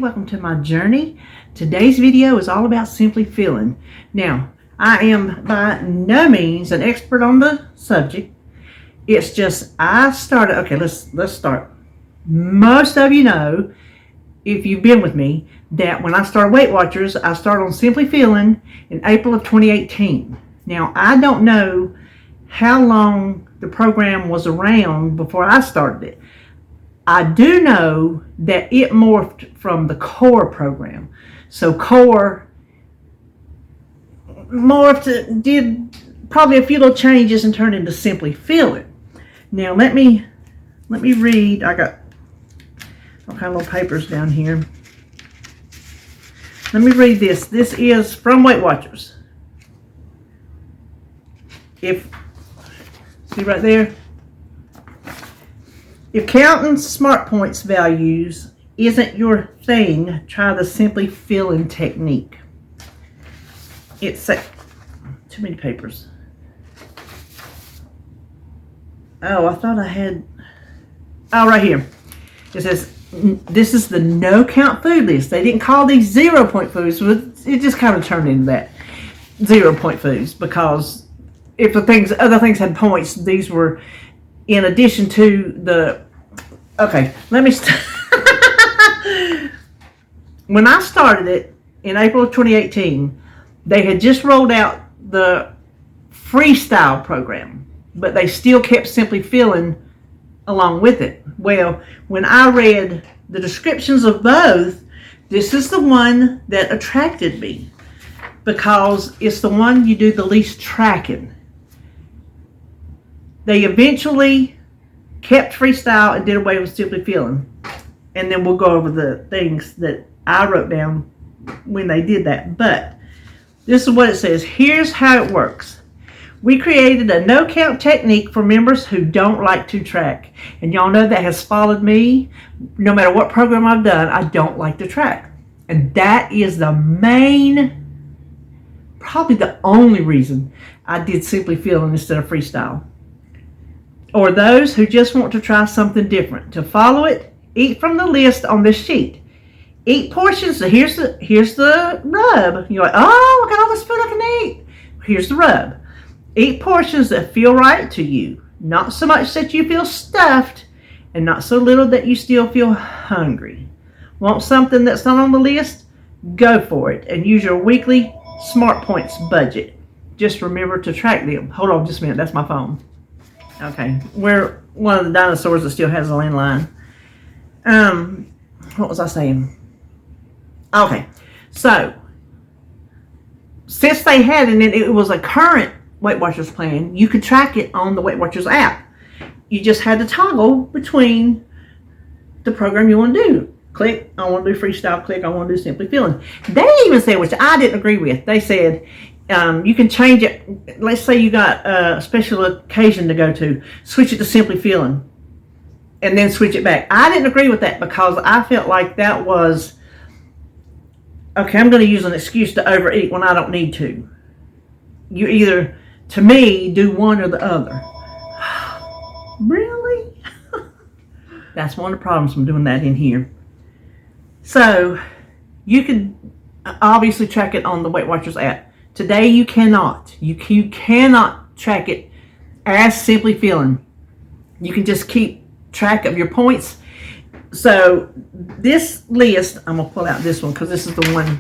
welcome to my journey. Today's video is all about simply feeling. Now, I am by no means an expert on the subject. It's just I started, okay, let's start. Most of you know, if you've been with me, that when I started Weight Watchers, I started on Simply Feeling in April of 2018. Now, I don't know how long the program was around before I started it. I do know that it morphed from the Core program. So Core morphed, did probably a few little changes and turned into Simply Feeling. Now let me read. I got all kind of little papers down here. Let me read this. This is from Weight Watchers. See right there? If counting smart points values isn't your thing, try the Simply Feeling technique. It's too many papers. Oh, I thought I had. Oh, right here. It says this is the no count food list. They didn't call these 0 point foods, but it just kind of turned into that 0 point foods, because if other things had points, these were in addition to the. Okay, let me when I started it in April of 2018, they had just rolled out the freestyle program, but they still kept Simply Feeling along with it. Well, when I read the descriptions of both, this is the one that attracted me, because it's the one you do the least tracking. They eventually kept freestyle and did away with Simply Feeling. And then we'll go over the things that I wrote down when they did that. But this is what it says. Here's how it works. We created a no count technique for members who don't like to track. And y'all know that has followed me. No matter what program I've done, I don't like to track. And that is the main, probably the only reason I did Simply Feeling instead of freestyle. Or those who just want to try something different. To follow it, eat from the list on this sheet. Eat portions. So here's the rub. You're like, oh, I got all this food I can eat. Here's the rub. Eat portions that feel right to you. Not so much that you feel stuffed, and not so little that you still feel hungry. Want something that's not on the list? Go for it and use your weekly Smart Points budget. Just remember to track them. Hold on just a minute. That's my phone. Okay, we're one of the dinosaurs that still has a landline. What was I saying? Okay, so since they had it was a current Weight Watchers plan, you could track it on the Weight Watchers app. You just had to toggle between the program you want to do. Click, I want to do freestyle. Click, I want to do Simply Feeling. They even said, which I didn't agree with, they said, you can change it. Let's say you got a special occasion to go to. Switch it to Simply Feeling and then switch it back. I didn't agree with that, because I felt like that was, okay, I'm going to use an excuse to overeat when I don't need to. You either, to me, do one or the other. Really? That's one of the problems from doing that in here. So you can obviously track it on the Weight Watchers app. Today you cannot. You cannot track it as Simply Feeling. You can just keep track of your points. So this list, I'm going to pull out this one because this is the one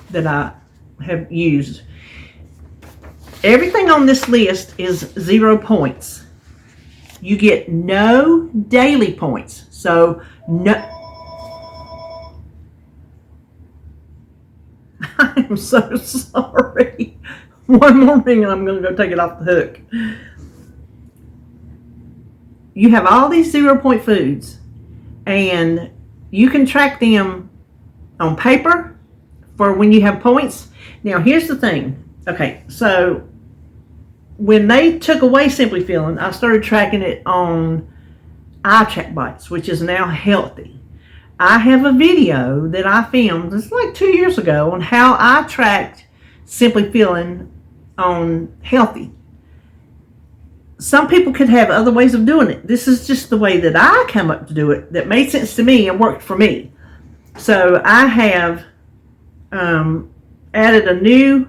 that I have used. Everything on this list is 0 points. You get no daily points. So no. I'm so sorry. One more ring and I'm going to go take it off the hook. You have all these 0 point foods, and you can track them on paper for when you have points. Now, here's the thing. Okay, so when they took away Simply Feeling, I started tracking it on iTrack Bites, which is now Healthy. I have a video that I filmed, it's like 2 years ago, on how I tracked Simply Feeling on Healthy. Some people could have other ways of doing it. This is just the way that I come up to do it that made sense to me and worked for me. So I have added a new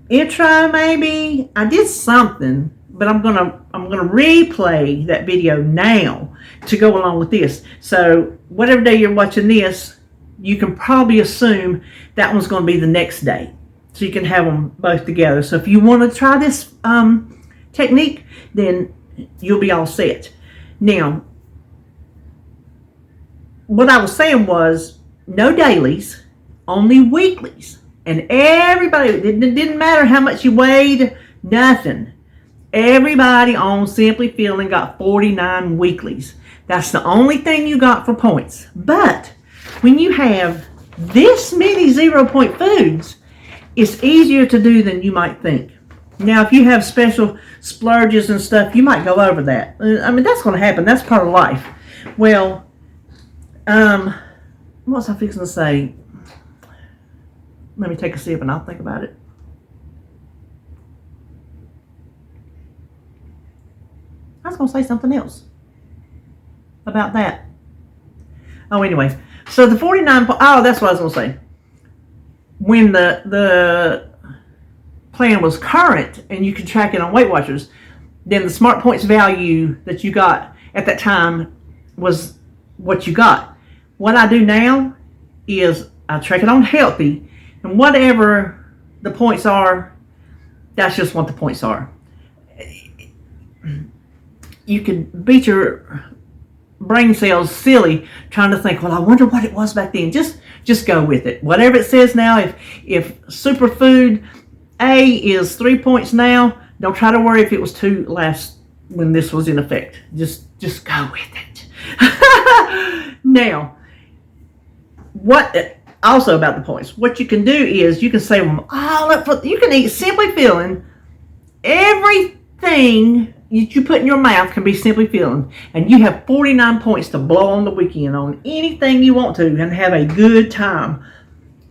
intro. Maybe I did something, but I'm gonna replay that video now to go along with this. So whatever day you're watching this, you can probably assume that one's going to be the next day, so you can have them both together. So if you want to try this technique, then you'll be all set. Now, what I was saying was no dailies, only weeklies. And everybody, it didn't matter how much you weighed, nothing. Everybody on Simply Feeling got 49 weeklies. That's the only thing you got for points. But when you have this many 0-point foods, it's easier to do than you might think. Now, if you have special splurges and stuff, you might go over that. I mean, that's going to happen. That's part of life. Well, what was I fixing to say? Let me take a sip and I'll think about it. I was going to say something else about that. Oh, anyway. So the 49, that's what I was going to say. When the plan was current and you could track it on Weight Watchers, then the Smart Points value that you got at that time was what you got. What I do now is I track it on Healthy, and whatever the points are, that's just what the points are. You could beat your brain cells silly trying to think, well, I wonder what it was back then. Just go with it. Whatever it says now, if superfood A is 3 points now, don't try to worry if it was 2 last when this was in effect. Just go with it. Now, what also about the points, what you can do is you can save them all up for, you can eat Simply Feeling. Everything you put in your mouth can be Simply Feeling, and you have 49 points to blow on the weekend on anything you want to and have a good time.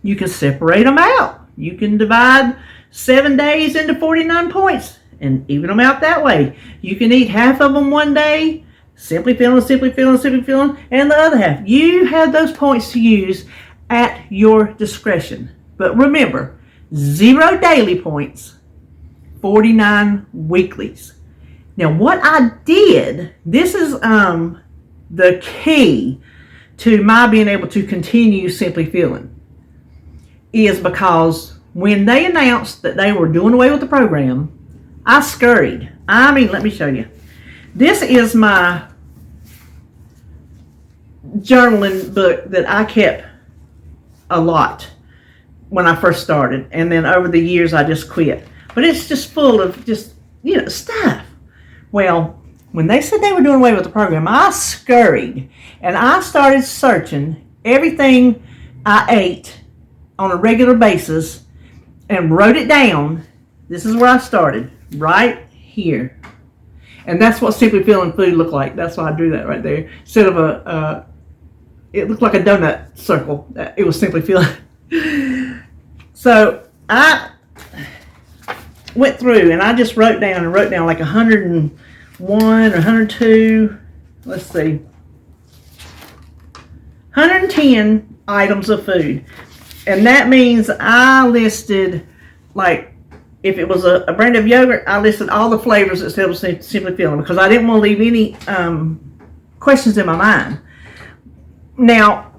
You can separate them out. You can divide 7 days into 49 points and even them out that way. You can eat half of them one day, Simply Feeling, Simply Feeling, Simply Feeling, and the other half. You have those points to use at your discretion. But remember, 0 daily points, 49 weeklies. Now, what I did, this is the key to my being able to continue Simply Feeling, is because when they announced that they were doing away with the program, I scurried. I mean, let me show you. This is my journaling book that I kept a lot when I first started, and then over the years I just quit. But it's just full of just, stuff. Well, when they said they were doing away with the program, I scurried and I started searching everything I ate on a regular basis and wrote it down. This is where I started, right here. And that's what Simply Feeling food looked like. That's why I drew that right there. Instead of it looked like a donut circle. It was Simply Feeling. So I went through and I just wrote down like 101 or 102, let's see, 110 items of food. And that means I listed, like, if it was a brand of yogurt, I listed all the flavors instead of Simply Feeling, because I didn't want to leave any questions in my mind. Now,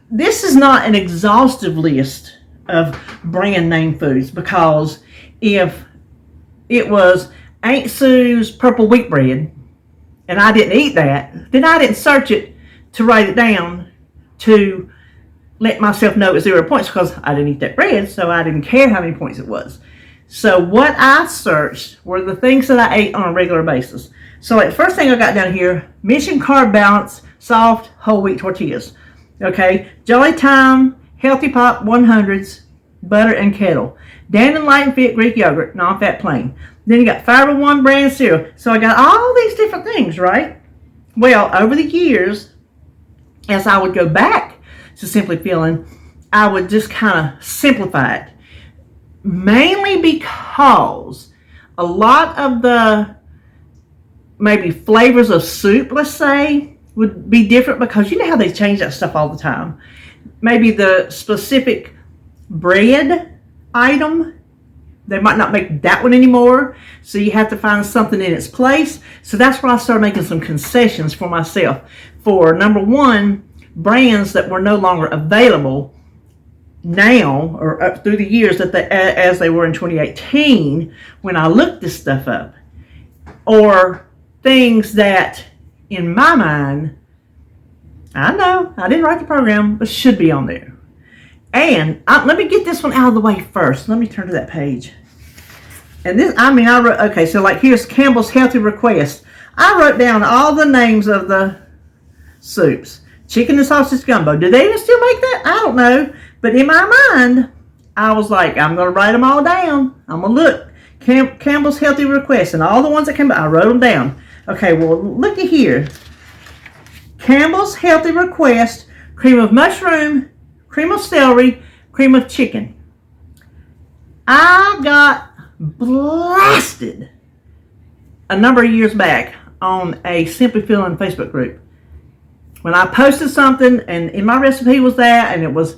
this is not an exhaustive list of brand name foods, because if it was Aunt Sue's purple wheat bread and I didn't eat that, then I didn't search it to write it down to let myself know it's 0 points, because I didn't eat that bread, so I didn't care how many points it was. So what I searched were the things that I ate on a regular basis. So like, first thing I got down here, Mission Carb Balance soft whole wheat tortillas. Okay, Jolly Time Healthy Pop 100s, butter and kettle. Dannon Light and Fit Greek yogurt, non-fat plain. Then you got Fiber One brand cereal. So I got all these different things, right? Well, over the years, as I would go back to Simply Feeling, I would just kind of simplify it. Mainly because a lot of the maybe flavors of soup, let's say, would be different because you know how they change that stuff all the time. Maybe the specific bread item, they might not make that one anymore, so you have to find something in its place. So that's where I started making some concessions for myself for, number one, brands that were no longer available now or up through the years that as they were in 2018 when I looked this stuff up, or things that in my mind, I know I didn't write the program, but should be on there. And let me get this one out of the way first. Let me turn to that page. And this, I wrote, okay, so like here's Campbell's Healthy Request. I wrote down all the names of the soups. Chicken and sausage gumbo. Do they even still make that? I don't know. But in my mind, I was like, I'm going to write them all down. I'm going to look. Campbell's Healthy Request. And all the ones that came out, I wrote them down. Okay, well, look at here. Campbell's Healthy Request, cream of mushroom, cream of celery, cream of chicken. I got blasted a number of years back on a Simply Feeling Facebook group. When I posted something and in my recipe was that, and it was,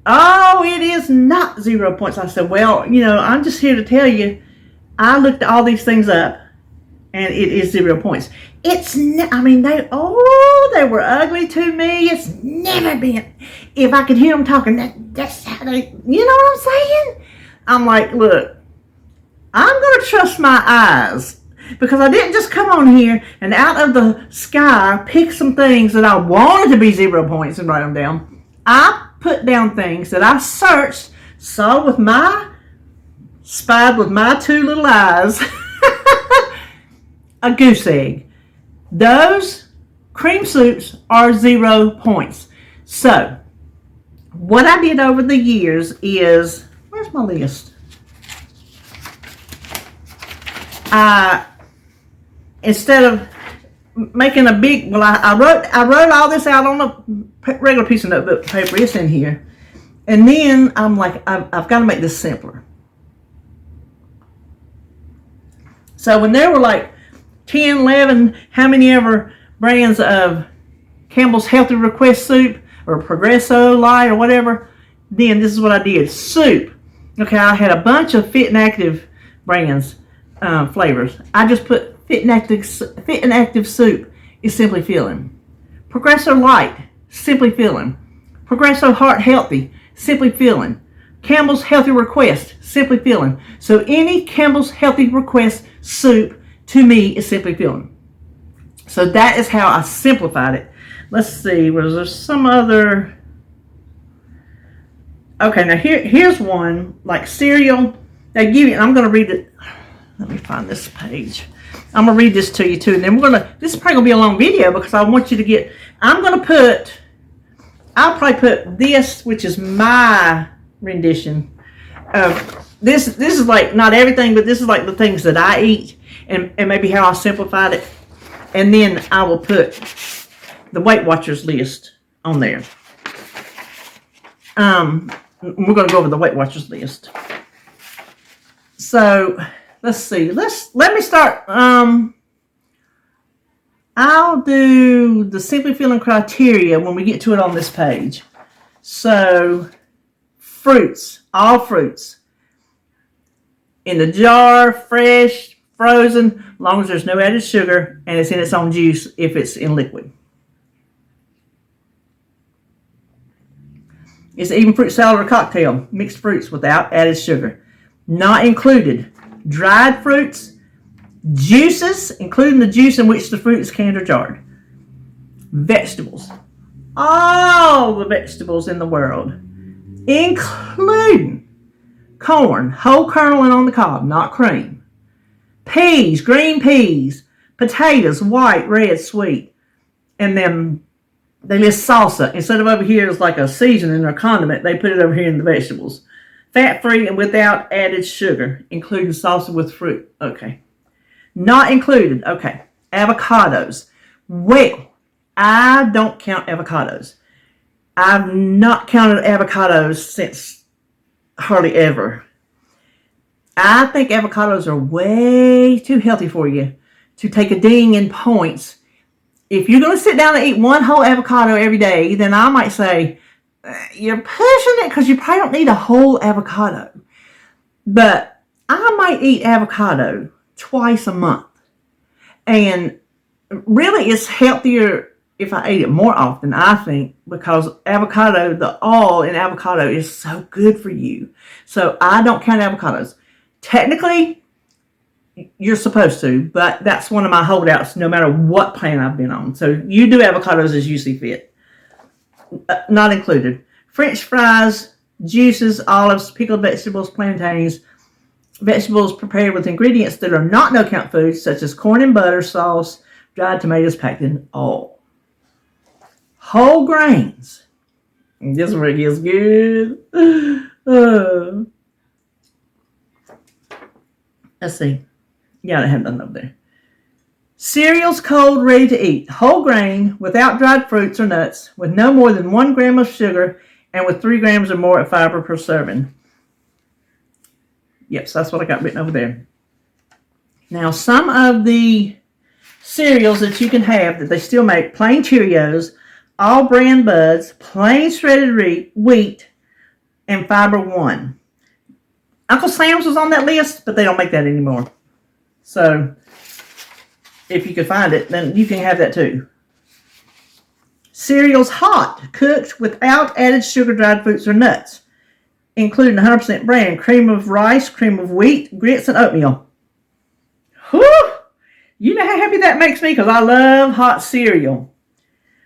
oh, it is not 0 points. I said, well, you know, I'm just here to tell you, I looked all these things up and it is 0 points. It's, they were ugly to me. It's never been. If I could hear them talking, that's how they, you know what I'm saying? I'm like, look, I'm going to trust my eyes because I didn't just come on here and out of the sky pick some things that I wanted to be 0 points and write them down. I put down things that I searched, spied with my two little eyes, a goose egg. Those cream soups are 0 points. So, what I did over the years is, where's my list? Instead of making a big, I wrote all this out on a regular piece of notebook paper. It's in here. And then I'm like, I've got to make this simpler. So when there were like 10, 11, how many ever brands of Campbell's Healthy Request soup or Progresso Light or whatever, then this is what I did. Soup. Okay, I had a bunch of Fit and Active brands, flavors. I just put Fit and Active soup is Simply Feeling. Progresso Light, Simply Feeling. Progresso Heart Healthy, Simply Feeling. Campbell's Healthy Request, Simply Feeling. So any Campbell's Healthy Request soup to me is Simply Feeling. So that is how I simplified it. Let's see, was there some other? Okay, now here's one, like cereal. They give you, and I'm going to read it. Let me find this page. I'm going to read this to you too. And then this is probably going to be a long video because I want you to get, I'll probably put this, which is my rendition of, this is like, not everything, but this is like the things that I eat and maybe how I simplified it. And then I will put the Weight Watchers list on there. We're going to go over the Weight Watchers list. So, let's see. Let me start. I'll do the Simply Feeling criteria when we get to it on this page. So, fruits, all fruits. In the jar, fresh, frozen, as long as there's no added sugar and it's in its own juice if it's in liquid. It's even fruit salad or cocktail, mixed fruits without added sugar. Not included. Dried fruits, juices, including the juice in which the fruit is canned or jarred. Vegetables. All the vegetables in the world, including corn, whole kernel and on the cob, not cream. Peas, green peas, potatoes, white, red, sweet. And then they list salsa. Instead of over here as like a seasoning or a condiment, they put it over here in the vegetables. Fat-free and without added sugar, including salsa with fruit. Okay. Not included. Okay. Avocados. Well, I don't count avocados. I've not counted avocados since hardly ever. I think avocados are way too healthy for you to take a ding in points if you're going to sit down and eat one whole avocado every day, then I might say you're pushing it because you probably don't need a whole avocado. But I might eat avocado twice a month. And really, it's healthier if I eat it more often, I think, because avocado, the oil in avocado is so good for you. So I don't count avocados. Technically, you're supposed to, but that's one of my holdouts no matter what plan I've been on. So you do avocados as you see fit. Not included. French fries, juices, olives, pickled vegetables, plantains, vegetables prepared with ingredients that are not no-count foods, such as corn and butter, sauce, dried tomatoes packed in oil. Whole grains. And this one gets good. Let's see. Yeah, I have nothing over there. Cereals cold, ready to eat. Whole grain, without dried fruits or nuts, with no more than 1 gram of sugar, and with 3 grams or more of fiber per serving. Yep, so that's what I got written over there. Now, some of the cereals that you can have that they still make: plain Cheerios, all brand buds, plain shredded wheat, and Fiber One. Uncle Sam's was on that list, but they don't make that anymore. So, if you could find it, then you can have that too. Cereals hot, cooked without added sugar, dried fruits, or nuts, including 100% bran, cream of rice, cream of wheat, grits, and oatmeal. Whew! You know how happy that makes me because I love hot cereal.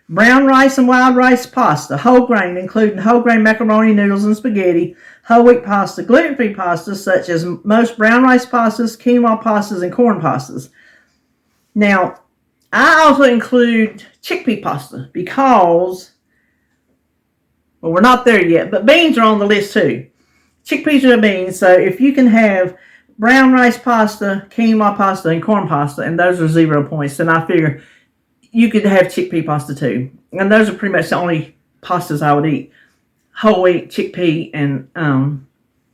Brown rice and wild rice pasta, whole grain, including whole grain macaroni, noodles, and spaghetti, whole wheat pasta, gluten-free pastas such as most brown rice pastas, quinoa pastas, and corn pastas. Now, I also include chickpea pasta because, well, we're not there yet, but beans are on the list too. Chickpeas are beans, so if you can have brown rice pasta, quinoa pasta, and corn pasta, and those are 0 points, then I figure you could have chickpea pasta too. And those are pretty much the only pastas I would eat. Whole wheat, chickpea, and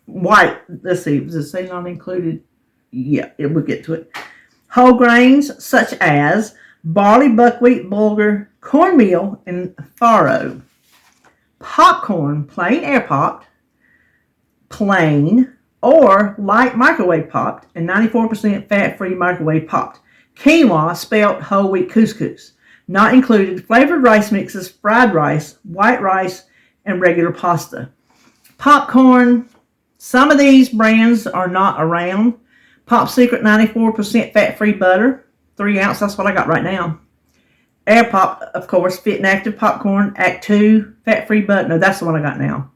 white. Let's see, does it say not included? Yeah, we'll get to it. Whole grains such as barley, buckwheat, bulgur, cornmeal, and farro. Popcorn, plain air popped, plain, or light microwave popped, and 94% fat-free microwave popped. Quinoa, spelt whole wheat couscous. Not included flavored rice mixes, fried rice, white rice, and regular pasta. Popcorn, some of these brands are not around. Pop Secret, 94% fat-free butter, 3 ounce, that's what I got right now. Air Pop, of course, Fit and Active Popcorn, Act 2, fat-free butter, no, that's the one I got now.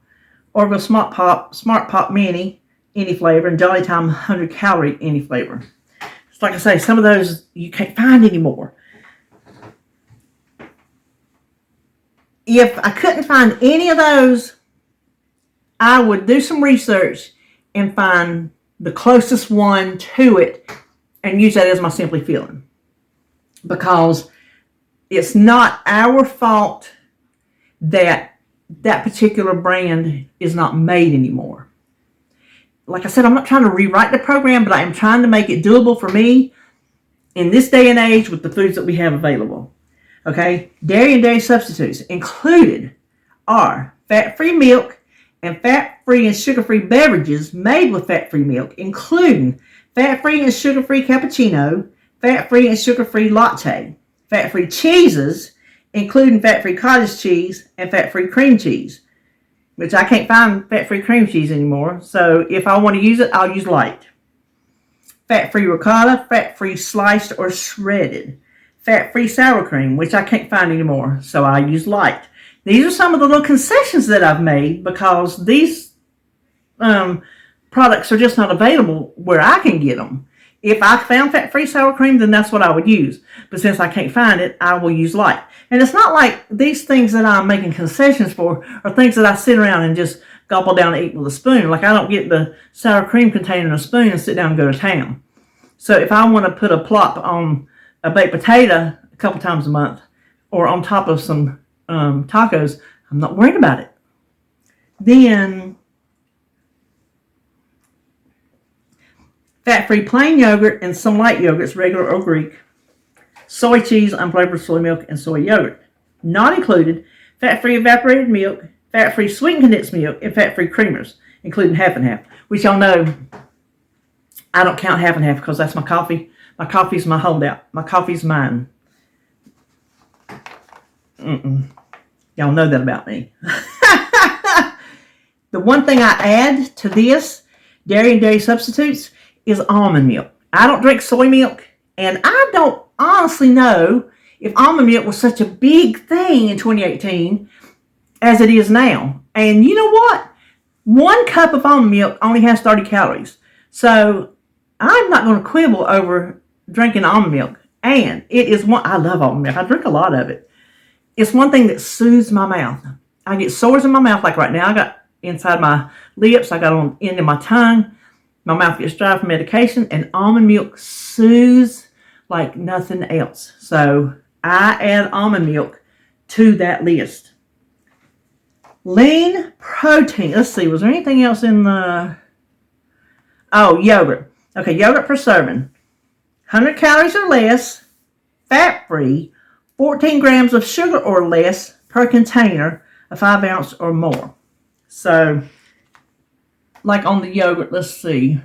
Orville Smart Pop Mini, any flavor, and Jolly Time 100 calorie, any flavor. It's like I say, some of those you can't find anymore. If I couldn't find any of those, I would do some research and find the closest one to it and use that as my Simply Feeling. Because it's not our fault that that particular brand is not made anymore. Like I said, I'm not trying to rewrite the program, but I am trying to make it doable for me in this day and age with the foods that we have available. Okay? Dairy and dairy substitutes included are fat-free milk and fat-free and sugar-free beverages made with fat-free milk, including fat-free and sugar-free cappuccino, fat-free and sugar-free latte, fat-free cheeses, including fat-free cottage cheese and fat-free cream cheese, which I can't find fat-free cream cheese anymore. So if I want to use it, I'll use light. Fat-free ricotta, fat-free sliced or shredded. Fat-free sour cream, which I can't find anymore, so I use light. These are some of the little concessions that I've made because these products are just not available where I can get them. If I found fat-free sour cream, then that's what I would use. But since I can't find it, I will use light. And it's not like these things that I'm making concessions for are things that I sit around and just gobble down and eat with a spoon. Like I don't get the sour cream container in a spoon and sit down and go to town. So if I want to put a plop on a baked potato a couple times a month or on top of some tacos, I'm not worried about it. Then fat-free plain yogurt and some light yogurts, regular or Greek. soy cheese, unflavored soy milk, and soy yogurt. Not included, fat-free evaporated milk, fat-free sweetened condensed milk, and fat-free creamers, including half and half. Which y'all know, I don't count half and half because that's my coffee. My coffee's my holdout. My coffee's mine. Y'all know that about me. The one thing I add to this, dairy and dairy substitutes, is almond milk. I don't drink soy milk, and I don't honestly know if almond milk was such a big thing in 2018 as it is now. And you know what? 1 cup of almond milk only has 30 calories. So I'm not going to quibble over drinking almond milk. And it is one, I love almond milk. I drink a lot of it. It's one thing that soothes my mouth. I get sores in my mouth like right now. I got inside my lips. I got on the end of my tongue. My mouth gets dry from medication. And almond milk soothes like nothing else. So I add almond milk to that list. Lean protein. Let's see. Was there anything else in the... Oh, yogurt. Okay, yogurt per serving. 100 calories or less. Fat-free. 14 grams of sugar or less per container of 5 ounce or more. So, like on the yogurt, let's see.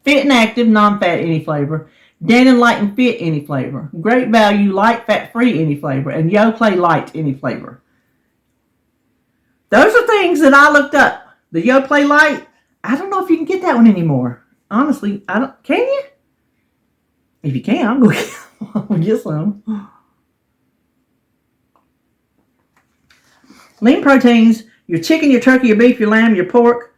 Fit and active, non-fat, any flavor. Dannon Light and Fit, any flavor. Great Value, light, fat-free, any flavor. And Yoplait Light, any flavor. Those are things that I looked up. The Yoplait Light, I don't know if you can get that one anymore. Honestly, I don't. Can you? If you can, I'm going to get some. Lean proteins, your chicken, your turkey, your beef, your lamb, your pork,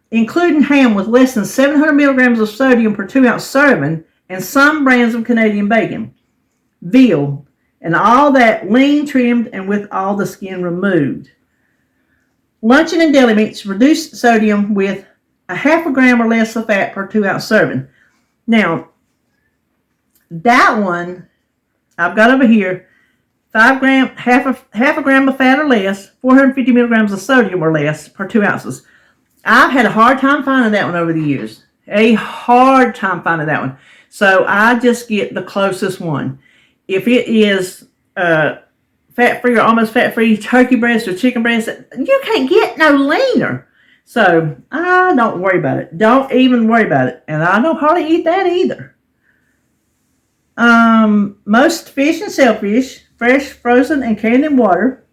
including ham with less than 700 milligrams of sodium per 2 ounce serving, and some brands of Canadian bacon. Veal, and all that lean, trimmed, and with all the skin removed. Luncheon and deli meats, reduced sodium with a half a gram or less of fat per 2 ounce serving. Now, that one I've got over here, 5 gram, half a gram of fat or less, 450 milligrams of sodium or less per 2 ounces. I've had a hard time finding that one over the years. A hard time finding that one. So I just get the closest one. If it is fat-free or almost fat-free turkey breast or chicken breast, you can't get no leaner. So I don't worry about it. Don't even worry about it. And I don't hardly eat that either. Most fish and shellfish, fresh, frozen, and canned in water.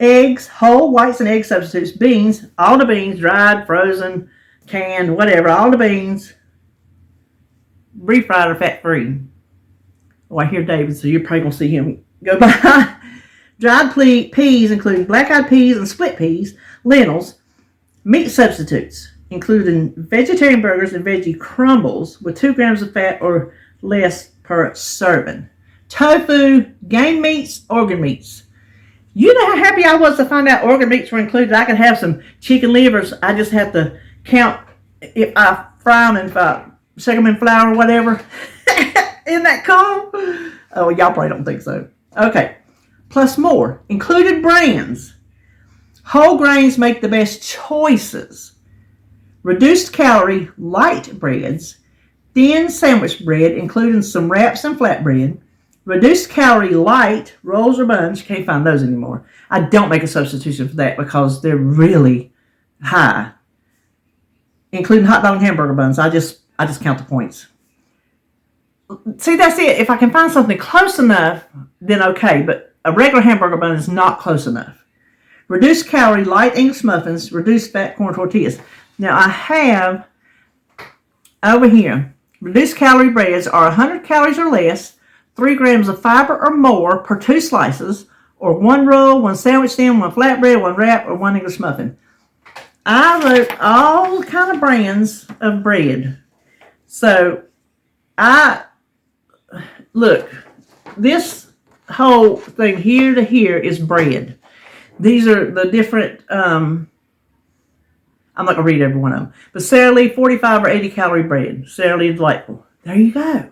Eggs, whole whites and egg substitutes. Beans, all the beans, dried, frozen, canned, whatever, all the beans. Refried or fat-free. Oh, I hear David, so you're probably going to see him go by. Dried peas, including black-eyed peas and split peas. Lentils. Meat substitutes, including vegetarian burgers and veggie crumbles with 2 grams of fat or less per serving. Tofu, game meats, organ meats. You know how happy I was to find out organ meats were included. I could have some chicken livers. I just have to count if I fry them and if I shake them in flour or whatever. Isn't that cool? Oh, y'all probably don't think so. Okay. Plus more. Included brands. Whole grains make the best choices. Reduced calorie light breads. Thin sandwich bread, including some wraps and flatbread. Reduced calorie light rolls or buns. You can't find those anymore. I don't make a substitution for that because they're really high. Including hot dog and hamburger buns. I just count the points. See, that's it. If I can find something close enough, then okay. But a regular hamburger bun is not close enough. Reduced calorie light English muffins. Reduced fat corn tortillas. Now I have over here, reduced calorie breads are 100 calories or less, 3 grams of fiber or more per 2 slices, or 1 roll, 1 sandwich stand, 1 flatbread, 1 wrap, or 1 English muffin. I wrote all kind of brands of bread. So look, this whole thing here to here is bread. These are the different, I'm not going to read every one of them. But Sara Lee, 45 or 80 calorie bread. Sara Lee delightful. There you go.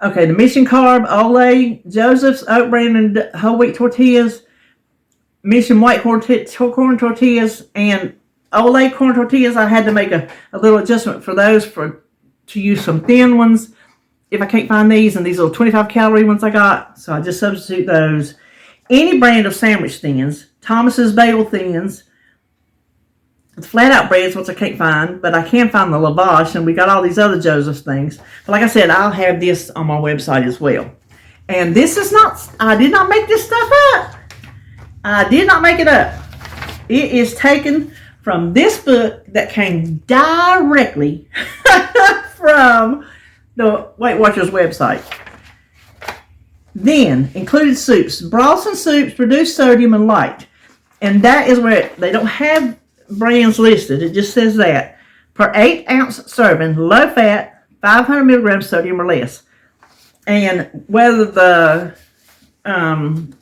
Okay, the Mission Carb, Olay, Joseph's, oat bran and whole wheat tortillas, Mission white corn tortillas, and Olay corn tortillas. I had to make a little adjustment for those to use some thin ones. if I can't find these, and these little 25-calorie ones I got, so I just substitute those. Any brand of sandwich thins, Thomas's bagel thins, flat out breads, which I can't find, but I can find the lavash, and we got all these other Joseph's things. But like I said, I'll have this on my website as well. And this is not, I did not make this stuff up. I did not make it up. It is taken from this book that came directly from the Weight Watchers website. Then, included soups, broths and soups, reduced sodium and light. And that is where they don't have brands listed. It just says that. Per 8-ounce serving, low fat, 500 milligrams sodium or less. And whether I'm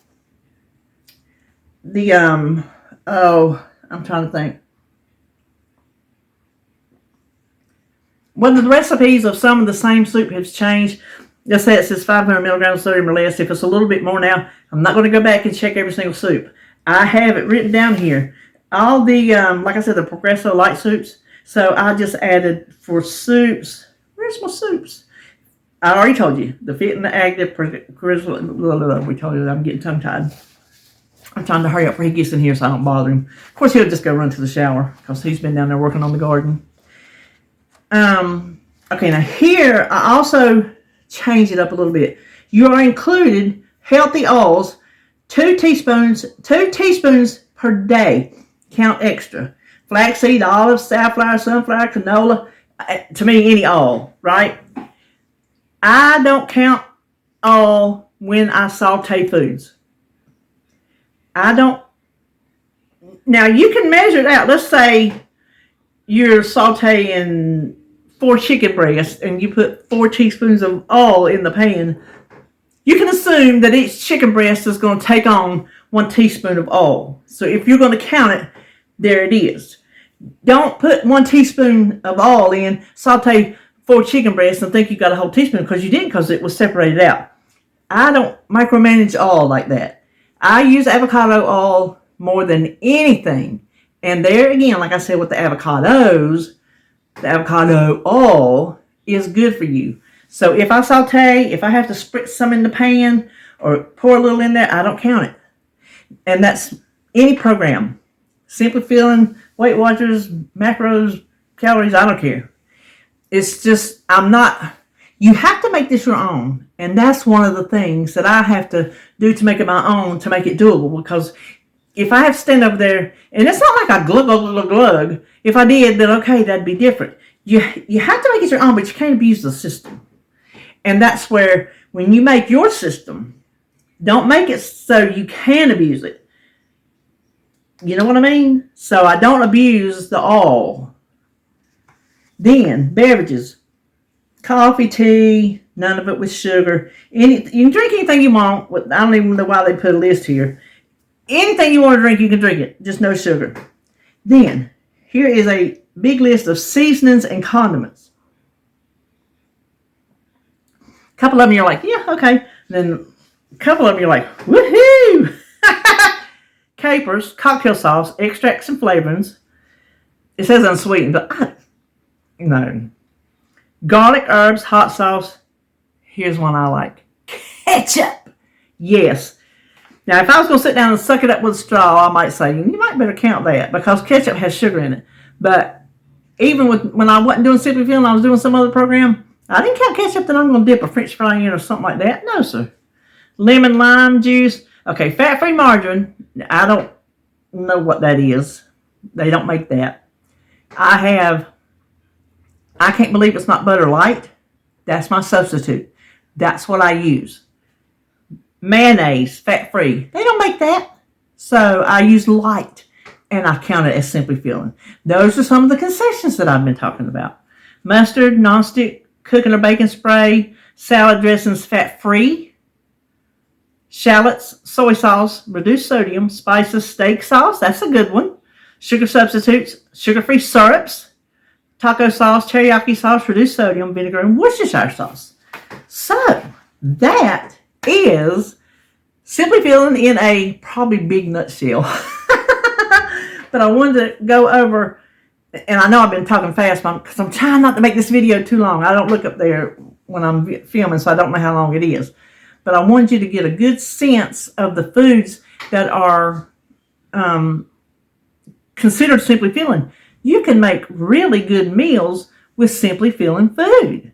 trying to think. Whether the recipes of some of the same soup has changed, just say it says 500 milligrams sodium or less. If it's a little bit more now, I'm not going to go back and check every single soup. I have it written down here. All the, like I said, the Progresso light soups. So I just added for soups. Where's my soups? I already told you. The Fit and the Active. We told you that I'm getting tongue-tied. I'm trying to hurry up before he gets in here so I don't bother him. Of course, he'll just go run to the shower because he's been down there working on the garden. Okay, now here, I also change it up a little bit. You are included healthy oils, 2 teaspoons per day. Count extra. Flaxseed, olive, safflower, sunflower, canola. To me, any oil, right? I don't count oil when I saute foods. I don't. Now, you can measure it out. Let's say you're sauteing 4 chicken breasts and you put 4 teaspoons of oil in the pan. You can assume that each chicken breast is going to take on 1 teaspoon of oil. So if you're going to count it, there it is. Don't put 1 teaspoon of oil in, saute 4 chicken breasts and think you got a whole teaspoon, because you didn't, because it was separated out. I don't micromanage oil like that. I use avocado oil more than anything. And there again, like I said with the avocados, the avocado oil is good for you. So if I saute, if I have to spritz some in the pan or pour a little in there, I don't count it. And that's any program. Simply Feeling, Weight Watchers, macros, calories, I don't care. It's just, you have to make this your own. And that's one of the things that I have to do to make it my own, to make it doable. Because if I have to stand over there, and it's not like I glug. If I did, then okay, that'd be different. You have to make it your own, but you can't abuse the system. And that's where, when you make your system, don't make it so you can abuse it. You know what I mean? So I don't abuse the all. Then, beverages. Coffee, tea, none of it with sugar. You can drink anything you want. I don't even know why they put a list here. Anything you want to drink, you can drink it. Just no sugar. Then, here is a big list of seasonings and condiments. A couple of them you're like, yeah, okay. And then a couple of them you're like, woohoo! Capers, cocktail sauce, extracts and flavorings. It says unsweetened, but no. Garlic, herbs, hot sauce. Here's one I like. Ketchup. Yes. Now, if I was going to sit down and suck it up with a straw, I might say, you might better count that, because ketchup has sugar in it. But even when I wasn't doing Simply Feeling, I was doing some other program, I didn't count ketchup that I'm going to dip a French fry in or something like that. No, sir. Lemon, lime juice. Okay, fat-free margarine. I don't know what that is. They don't make that. I can't believe it's not Butter Light. That's my substitute. That's what I use. Mayonnaise, fat-free. They don't make that. So I use Light, and I count it as Simply Feeling. Those are some of the concessions that I've been talking about. Mustard, nonstick, cooking or baking spray, salad dressings, fat-free. Shallots, soy sauce, reduced sodium, spices, steak sauce. That's a good one. Sugar substitutes, sugar-free syrups, taco sauce, teriyaki sauce, reduced sodium, vinegar, and Worcestershire sauce. So, that is Simply Feeling in a probably big nutshell. But I wanted to go over, and I know I've been talking fast because I'm trying not to make this video too long. I don't look up there when I'm filming, so I don't know how long it is. But I wanted you to get a good sense of the foods that are considered Simply Feeling. You can make really good meals with Simply Feeling food.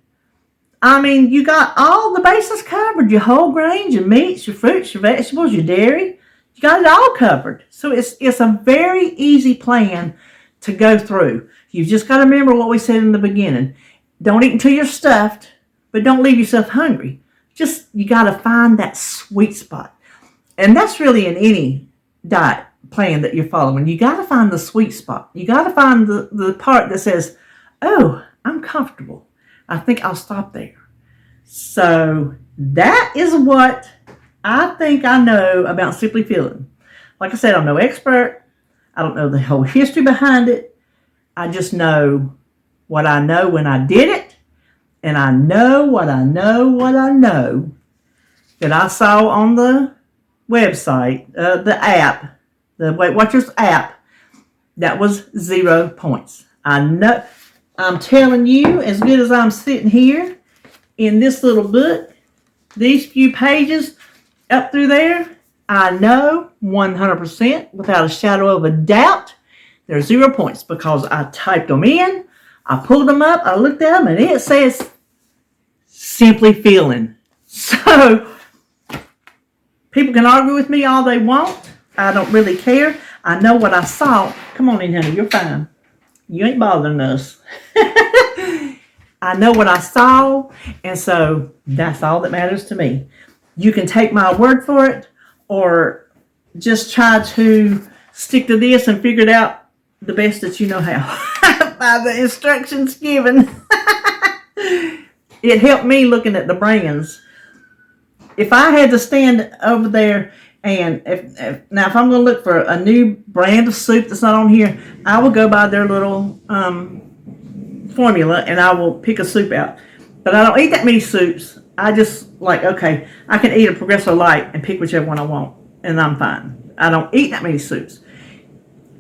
I mean, you got all the bases covered. Your whole grains, your meats, your fruits, your vegetables, your dairy. You got it all covered. So it's a very easy plan to go through. You've just got to remember what we said in the beginning. Don't eat until you're stuffed, but don't leave yourself hungry. Just, you got to find that sweet spot. And that's really in any diet plan that you're following. You got to find the sweet spot. You got to find the part that says, oh, I'm comfortable. I think I'll stop there. So that is what I think I know about Simply Feeling. Like I said, I'm no expert. I don't know the whole history behind it. I just know what I know when I did it. And I know what I know that I saw on the website, the app, the Weight Watchers app, that was 0 points. I know, I'm telling you, as good as I'm sitting here in this little book, these few pages up through there, I know 100% without a shadow of a doubt they're 0 points because I typed them in, I pulled them up, I looked at them, and it says Simply Feeling. So people can argue with me all they want. I don't really care. I know what I saw. Come on in, honey. You're fine. You ain't bothering us. I know what I saw, and so that's all that matters to me. You can take my word for it, or just try to stick to this and figure it out the best that you know how by the instructions given. It helped me looking at the brands. If I had to stand over there and if I'm going to look for a new brand of soup that's not on here, I will go by their little formula and I will pick a soup out. But I don't eat that many soups. I just okay, I can eat a Progresso Light and pick whichever one I want, and I'm fine. I don't eat that many soups.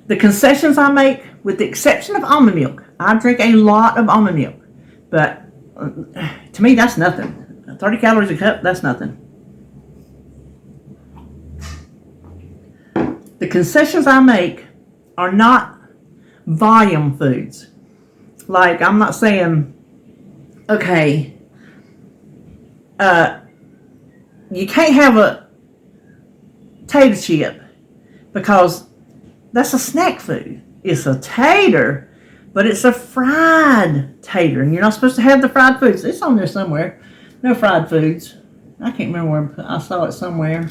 The concessions I make, with the exception of almond milk, I drink a lot of almond milk, but to me that's nothing. 30 calories a cup, that's nothing. The concessions I make are not volume foods. Like, I'm not saying, okay, you can't have a tater chip because that's a snack food. It's a tater, but it's a fried tater, and you're not supposed to have the fried foods. It's on there somewhere. No fried foods. I can't remember where I saw it somewhere.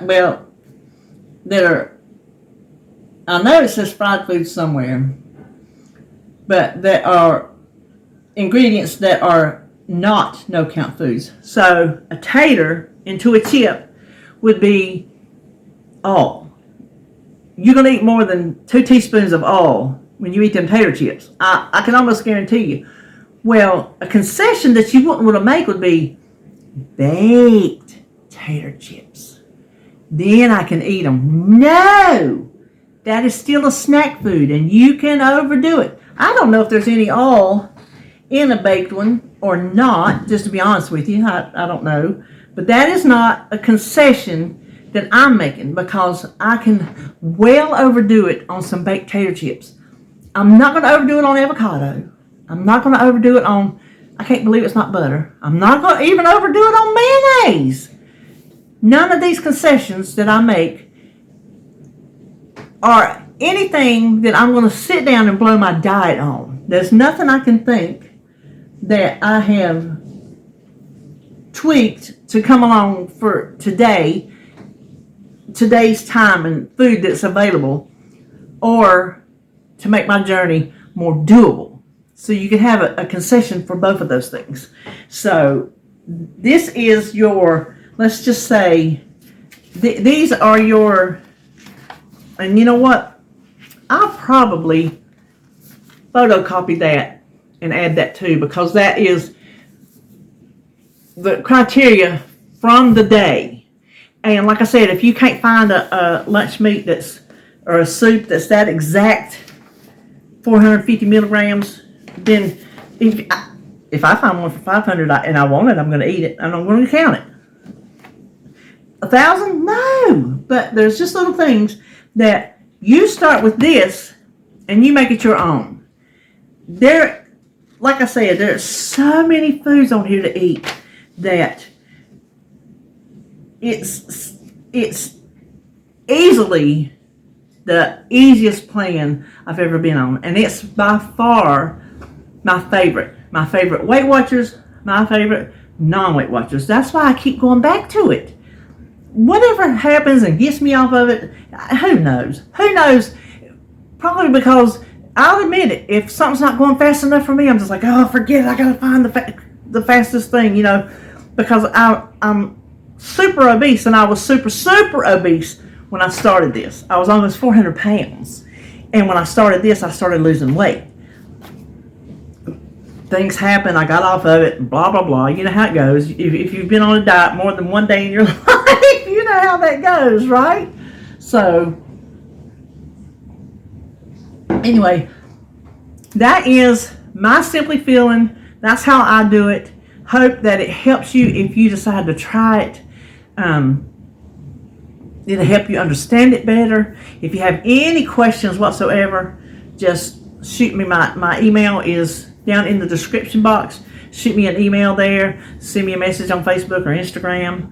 Well, I know it says fried foods somewhere, but there are ingredients that are not no-count foods. So a tater into a chip would be all. You're going to eat more than 2 teaspoons of all when you eat them tater chips. I can almost guarantee you. Well, a concession that you wouldn't want to make would be baked tater chips. Then I can eat them. No! That is still a snack food, and you can overdo it. I don't know if there's any all in a baked one or not, just to be honest with you. I don't know. But that is not a concession that I'm making, because I can well overdo it on some baked tater chips. I'm not going to overdo it on avocado. I'm not going to overdo it on, I can't believe it's not butter. I'm not going to even overdo it on mayonnaise. None of these concessions that I make are anything that I'm going to sit down and blow my diet on. There's nothing I can think that I have tweaked to come along for today's time and food that's available, or to make my journey more doable. So you can have a concession for both of those things. So this is your, let's just say, these are your, and you know what? I'll probably photocopy that and add that too, because that is the criteria from the day. And like I said, if you can't find a lunch meat or a soup that's that exact 450 milligrams, then if I find one for 500 and I want it, I'm going to eat it and I'm going to count it. 1,000? No. But there's just little things that you start with this and you make it your own. Like I said, there's so many foods on here to eat that it's easily the easiest plan I've ever been on. And it's by far my favorite. My favorite Weight Watchers, my favorite non-Weight Watchers. That's why I keep going back to it. Whatever happens and gets me off of it, who knows? Who knows? Probably because I'll admit it, if something's not going fast enough for me, I'm just like, oh, forget it. I got to find the fastest thing, you know, because I'm super obese, and I was super obese when I started this. I was almost 400 pounds. And when I started this, I started losing weight. Things happen, I got off of it, blah, blah, blah. You know how it goes. If you've been on a diet more than one day in your life, you know how that goes, right? So, anyway, that is my Simply Feeling. That's how I do it. Hope that it helps you if you decide to try it. It'll help you understand it better. If you have any questions whatsoever, just shoot me. My email is down in the description box. Shoot me an email there. Send me a message on Facebook or Instagram.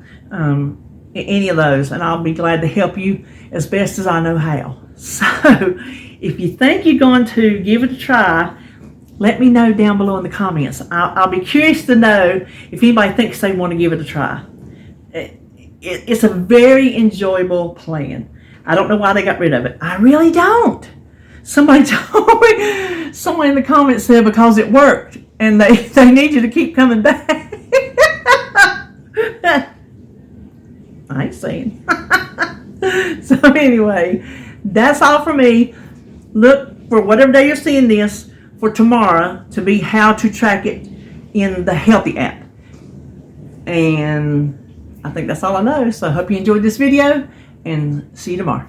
Any of those, and I'll be glad to help you as best as I know how. So, if you think you're going to give it a try, let me know down below in the comments. I'll be curious to know if anybody thinks they want to give it a try. It's a very enjoyable plan. I don't know why they got rid of it. I really don't. Somebody told me, someone in the comments said because it worked and they need you to keep coming back. I ain't saying. So anyway, that's all for me. Look for whatever day you're seeing this for tomorrow to be how to track it in the Healthy app. And I think that's all I know. So I hope you enjoyed this video and see you tomorrow.